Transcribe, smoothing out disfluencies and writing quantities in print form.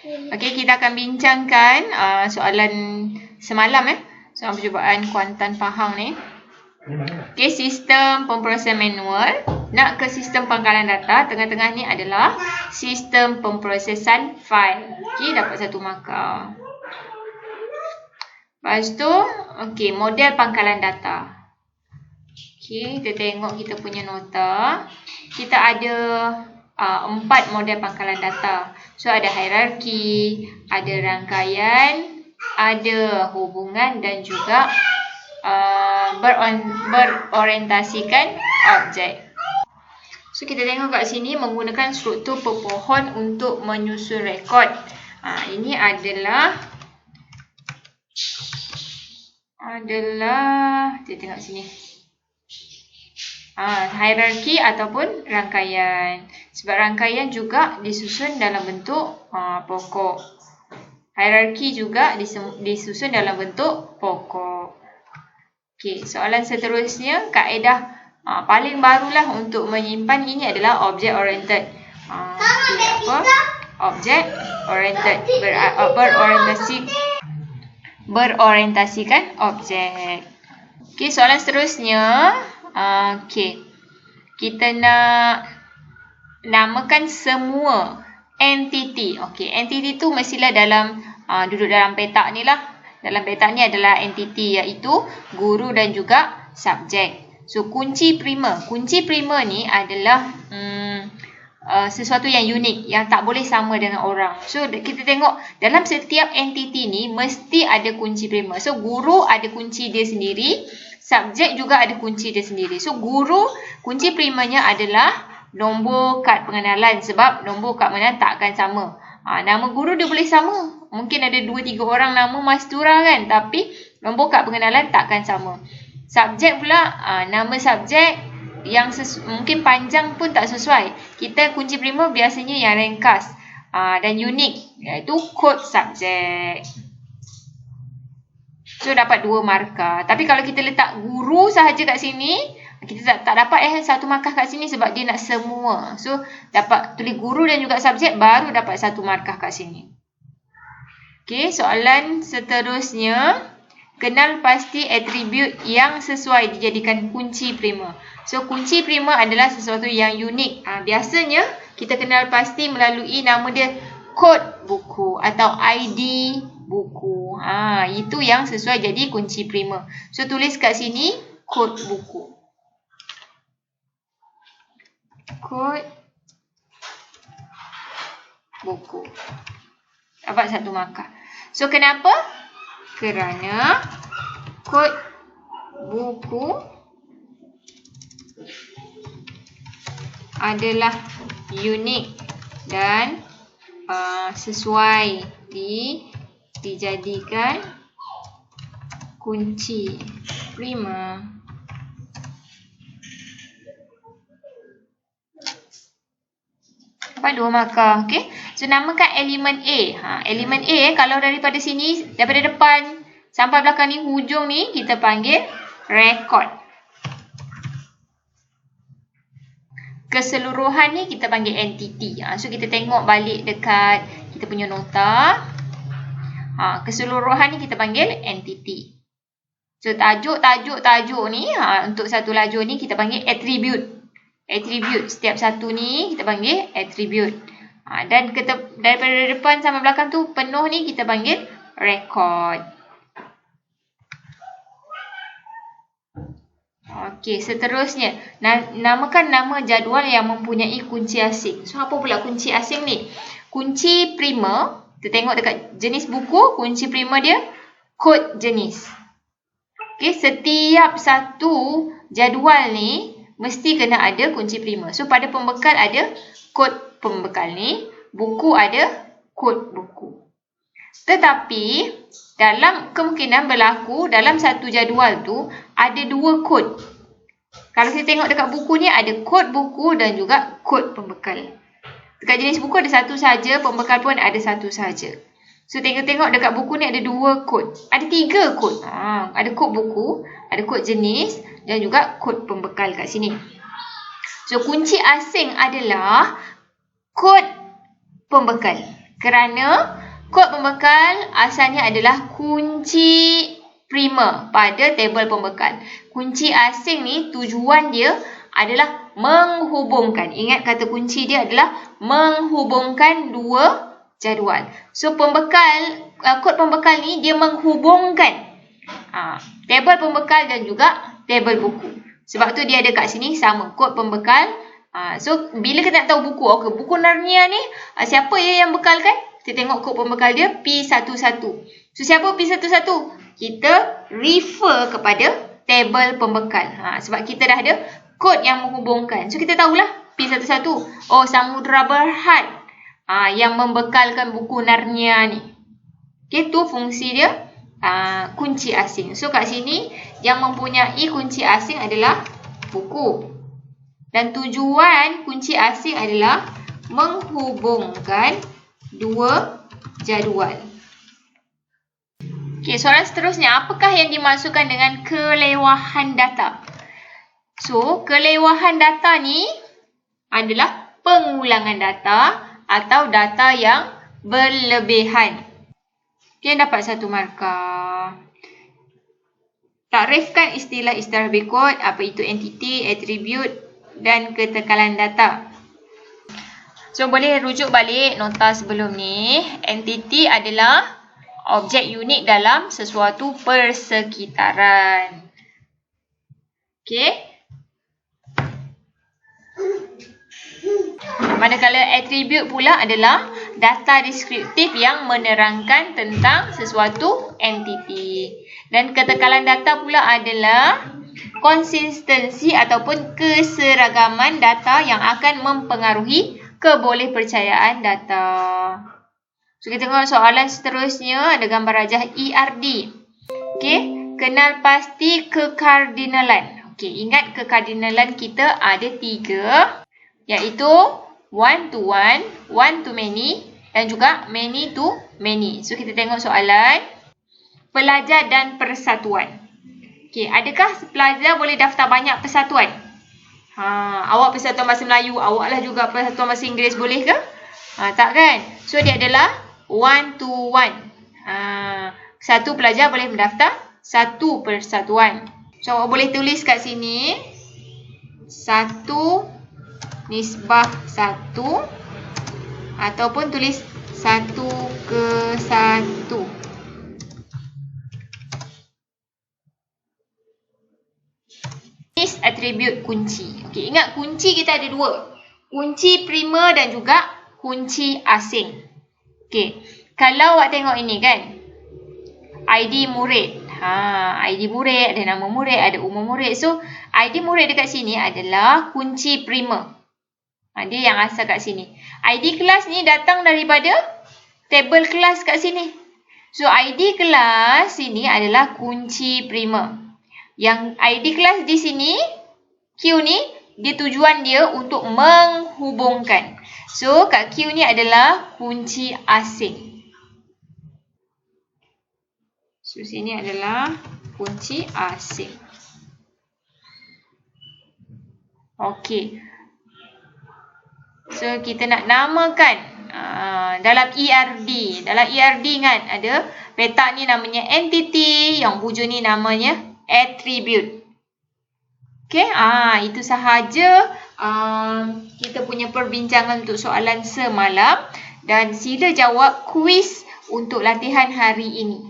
Okey, kita akan bincangkan soalan semalam soalan percubaan Kuantan Pahang ni. Okey, sistem pemprosesan manual nak ke sistem pangkalan data. Tengah-tengah ni adalah sistem pemprosesan fail. Okey, dapat 1 markah. Lepas tu, okey, model pangkalan data. Okey, kita tengok kita punya nota. Kita ada 4 model pangkalan data. So, ada hierarki, ada rangkaian, ada hubungan dan juga berorientasikan objek. So, kita tengok kat sini menggunakan struktur pepohon untuk menyusun rekod. Ini adalah kita tengok sini. Hierarki ataupun rangkaian. Sebab rangkaian juga disusun dalam bentuk pokok. Hierarki juga disusun dalam bentuk pokok. Okey, soalan seterusnya, kaedah paling barulah untuk menyimpan ini adalah object oriented. Object oriented, berorientasikan objek. Okey, soalan seterusnya. Okey, kita nak namakan semua entiti. Okey, entiti tu mestilah dalam duduk dalam petak ni lah. Dalam petak ni adalah entiti, iaitu guru dan juga subjek. So, kunci primer. Kunci primer ni adalah sesuatu yang unik, yang tak boleh sama dengan orang. So, kita tengok dalam setiap entiti ni mesti ada kunci primer. So, guru ada kunci dia sendiri, subjek juga ada kunci dia sendiri. So, guru kunci primernya adalah nombor kad pengenalan, sebab nombor kad pengenalan tak akan sama. Nama guru dia boleh sama. Mungkin ada 2-3 orang nama Mastura kan, tapi nombor kad pengenalan tak akan sama. Subjek pula, nama subjek yang mungkin panjang pun tak sesuai. Kita kunci primer biasanya yang ringkas dan unik, iaitu kod subjek. So, dapat 2 markah. Tapi kalau kita letak guru sahaja kat sini, kita tak dapat 1 markah kat sini sebab dia nak semua. So, dapat tulis guru dan juga subjek, baru dapat 1 markah kat sini. Okey, soalan seterusnya. Kenal pasti atribut yang sesuai dijadikan kunci primer. So, kunci primer adalah sesuatu yang unik. Biasanya, kita kenal pasti melalui nama dia kod buku atau ID buku. Itu yang sesuai jadi kunci primer. So, tulis kat sini kod buku. Kod buku. Dapat 1 markah. So, kenapa? Kerana kod buku adalah unik dan sesuai dijadikan kunci primer. Dapat 2 markah. Okey. So, namakan elemen A. Elemen A kalau daripada sini, daripada depan sampai belakang ni, hujung ni, kita panggil rekod. Keseluruhan ni kita panggil entiti. So, kita tengok balik dekat kita punya nota. Keseluruhan ni kita panggil entiti. So, tajuk ni, untuk satu lajur ni kita panggil attribute. Attribute. Setiap satu ni kita panggil attribute. Dan daripada depan sampai belakang tu penuh ni kita panggil rekod. Okey, seterusnya. Namakan nama jadual yang mempunyai kunci asing. So, apa pula kunci asing ni? Kunci primer, kita tengok dekat jenis buku, kunci primer dia kod jenis. Okey, setiap satu jadual ni mesti kena ada kunci primer. So, pada pembekal ada kod pembekal ni, buku ada kod buku. Tetapi, dalam kemungkinan berlaku dalam satu jadual tu ada 2 kod. Kalau kita tengok dekat buku ni ada kod buku dan juga kod pembekal. Dekat jenis buku ada 1 sahaja, pembekal pun ada 1 sahaja. So, tengok-tengok dekat buku ni ada 2 kod. Ada 3 kod. Ada kod buku, ada kod jenis dan juga kod pembekal kat sini. So, kunci asing adalah kod pembekal. Kerana kod pembekal asalnya adalah kunci primer pada tabel pembekal. Kunci asing ni tujuan dia adalah menghubungkan. Ingat kata kunci dia adalah menghubungkan dua jadual. So pembekal, kod pembekal ni dia menghubungkan tabel pembekal dan juga tabel buku. Sebab tu dia ada kat sini sama kod pembekal. So bila kita nak tahu buku, okey, buku Narnia ni siapa yang bekalkan? Kita tengok kod pembekal dia P11. So siapa P11? Kita refer kepada tabel pembekal. Sebab kita dah ada kod yang menghubungkan. So kita tahulah P11. Oh, Samudra Berhad yang membekalkan buku Narnia ni. Okey, tu fungsi dia kunci asing. So kat sini yang mempunyai kunci asing adalah buku. Dan tujuan kunci asing adalah menghubungkan dua jadual. Okey, soalan seterusnya, apakah yang dimaksudkan dengan kelewahan data? So, kelewahan data ni adalah pengulangan data atau data yang berlebihan. Okey, dapat 1 markah. Takrifkan istilah-istilah berikut, apa itu entiti, atribut dan ketekalan data. So, boleh rujuk balik nota sebelum ni. Entiti adalah objek unik dalam sesuatu persekitaran. Okey. Manakala atribut pula adalah data deskriptif yang menerangkan tentang sesuatu entiti. Dan ketekalan data pula adalah konsistensi ataupun keseragaman data yang akan mempengaruhi kebolehpercayaan data. So, kita tengok soalan seterusnya. Ada gambar rajah ERD. Okey, kenal pasti kekardinalan. Okey, ingat kekardinalan kita ada 3, iaitu one to one, one to many dan juga many to many. So, kita tengok soalan. Pelajar dan persatuan. Okey, adakah pelajar boleh daftar banyak persatuan? Awak persatuan bahasa Melayu, awaklah juga persatuan bahasa Inggeris, boleh ke? Tak kan? So, dia adalah one to one. Satu pelajar boleh mendaftar satu persatuan. So, awak boleh tulis kat sini 1/1 ataupun tulis 1/1. Atribut kunci. Okey, ingat kunci kita ada 2. Kunci primer dan juga kunci asing. Okey, kalau awak tengok ini kan, ID murid. ID murid, ada nama murid, ada umur murid. So, ID murid dekat sini adalah kunci primer. Dia yang asal kat sini. ID kelas ni datang daripada tabel kelas kat sini. So, ID kelas sini adalah kunci primer. Yang ID kelas di sini, Q ni, dia tujuan dia untuk menghubungkan. So, kat Q ni adalah kunci asing. So, sini adalah kunci asing. Okey. So, kita nak namakan dalam ERD. Dalam ERD kan, ada petak ni namanya entity, yang hujung ni namanya attribute. Okey, itu sahaja kita punya perbincangan untuk soalan semalam. Dan sila jawab kuis untuk latihan hari ini.